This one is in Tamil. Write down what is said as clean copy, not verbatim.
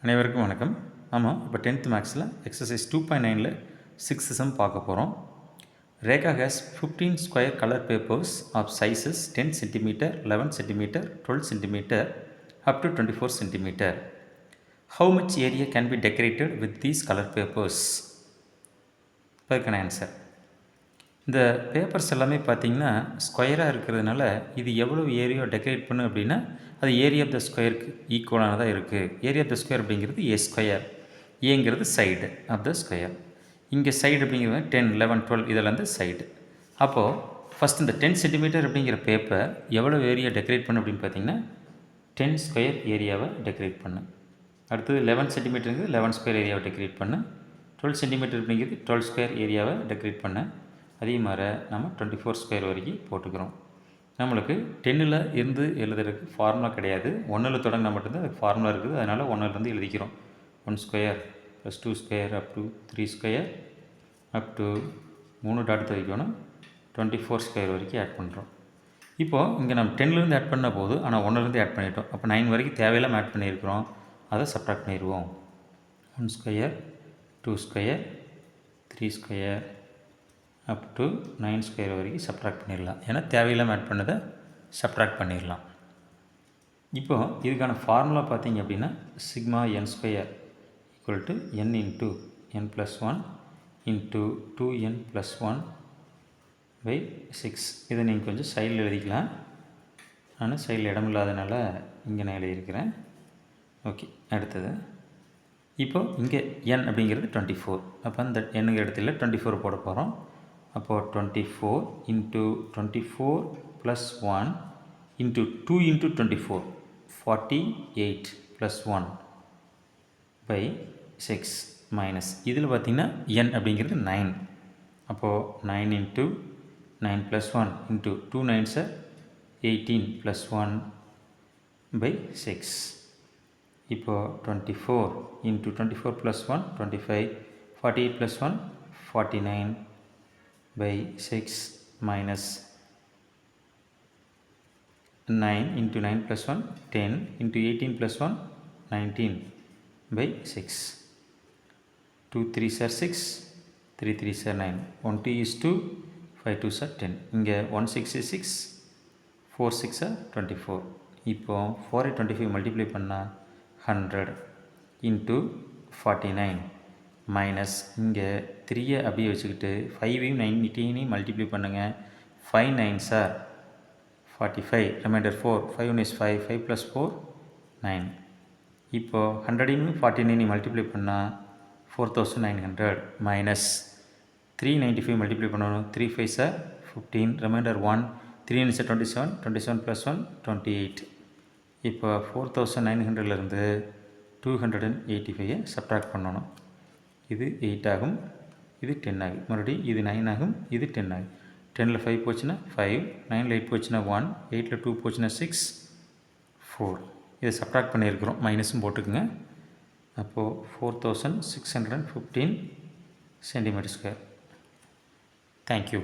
அனைவருக்கும் வணக்கம். ஆமாம், இப்போ 10th மேக்ஸில் எக்ஸசைஸ் 2.9ல் 6th சம் பார்க்க போகிறோம். Rekha has 15 square color papers of sizes 10 cm, 11 cm, 12 cm up to 24 cm. How much area can be decorated with these color papers? இதற்கான ஆன்சர். இந்த பேப்பர்ஸ் எல்லாமே பார்த்திங்கன்னா ஸ்கொயராக இருக்கிறதுனால இது எவ்வளோ ஏரியா டெக்கரேட் பண்ணு அப்படின்னா அது ஏரியா ஆஃப் த ஸ்கொயருக்கு ஈக்குவலாக தான் இருக்குது. ஏரியா ஆஃப் த ஸ்கொயர் அப்படிங்கிறது ஏ ஸ்கொயர், ஏங்கிறது சைடு ஆஃப் த ஸ்கொயர். இங்கே சைடு அப்படிங்கிறது 10, 11, 12 இதெல்லாம் வந்து சைடு. அப்போது ஃபஸ்ட் இந்த 10 சென்டிமீட்டர் அப்படிங்கிற பேப்பர் எவ்வளோ ஏரியா டெக்கரேட் பண்ணு அப்படின்னு பார்த்தீங்கன்னா 10 ஸ்கொயர் ஏரியாவை டெக்கரேட் பண்ணு. அடுத்தது 11 சென்டிமீட்டருங்கிறது 11 ஸ்கொயர் ஏரியாவை டெக்கரேட் பண்ணு. 12 சென்டிமீட்டர் அப்படிங்கிறது 12 ஸ்கொயர் ஏரியாவை டெக்கரேட் பண்ண. அதே மாதிரி நம்ம 24 ஸ்கொயர் வரைக்கும் போட்டுக்கிறோம். நம்மளுக்கு 10ல் இருந்து எழுதுறதுக்கு ஃபார்முலா கிடையாது. 1ல் தொடங்கினா மட்டும்தான் அதுக்கு ஃபார்முலா இருக்குது. அதனால் 1லேருந்து எழுதிக்கிறோம். 1 square plus 2 square up to 3 square up to 3 dot வைக்கணும் 24 ஸ்கொயர் வரைக்கும் ஆட் பண்ணுறோம். இப்போது இங்கே நம்ம 10லேருந்து ஆட் பண்ண போது, ஆனால் 1லேருந்து ஆட் பண்ணிட்டோம். அப்போ 9 வரைக்கும் தேவையில்லாமல் ஆட் பண்ணியிருக்கிறோம். அதை சப்ட்ராக்ட் பண்ணிடுவோம். 1 square 2 square 3 square up to 9 square வரைக்கும் சப்ட்ராக்ட் பண்ணிடலாம். ஏன்னா தேவையில்லாமல் ஆட் பண்ணதை சப்ட்ராக்ட் பண்ணிடலாம். இப்போது இதுக்கான ஃபார்முலா பார்த்திங்க அப்படின்னா sigma n square equal to n into n plus 1 into 2n + 1 by 6. இதை நீங்கள் கொஞ்சம் சைடில் எழுதிக்கலாம். நான் சைடில் இடம் இல்லாதனால இங்கே நான் எழுதியிருக்கிறேன். ஓகே, அடுத்தது இப்போது இங்கே n அப்படிங்கிறது 24. அப்போ அந்த n இடத்துல 24 போட போகிறோம். அப்போது 24 into 24 + 1 into 2 into 24 48 + 1 by 6 minus இதில் பார்த்திங்கன்னா n அப்படிங்கிறது 9. அப்போது 9 இன்ட்டு 9 + 1 இன்ட்டு 2 9s 18 + 1 பை 6. இப்போது 24 into 24 + 1 25 48 + 1 49 by 6 minus 9 into 9 plus 1 10 into 18 plus 1 19 by 6. 2 3s are 6, 3 3s are 9, 1 2 is 2, 5 2s are 10. இங்கே 1 6 is 6, 4 6 are 24. இப்போ 4 25 மல்டிப்ளை பண்ணால் 100 into 49 மைனஸ் இங்கே 3 அப்படியே வச்சுக்கிட்டு 5ஐயும் 19ஐயும் மல்டிப்ளை பண்ணுங்கள். 5 9s are 45, ரிமைண்டர் 4, 5 1 is 5, 5 + 4 9. இப்போது 100ஐயும் 49ஐயும் மல்டிப்ளை பண்ணால் 4900 மைனஸ் 395 மல்டிப்ளை பண்ணணும். 3 5s are 15, reminder 1, 3 9s are 27, 27 + 1 28. இப்போ 4900லேருந்து 285 சப்ட்ராக்ட் பண்ணணும். இது 8 ஆகும், இது 10 ஆகும். மறுபடியும் இது 9 ஆகும், இது 10 ஆகும். 10ல் 5 போச்சுன்னா 5, 9ல் 8 போச்சுன்னா 1, 8ல் 2 போச்சுன்னா 6, 4. இதை சப்ட்ராக்ட் பண்ணியிருக்கிறோம், மைனஸும் போட்டுக்குங்க. அப்போது 4615 cm². தேங்க்யூ.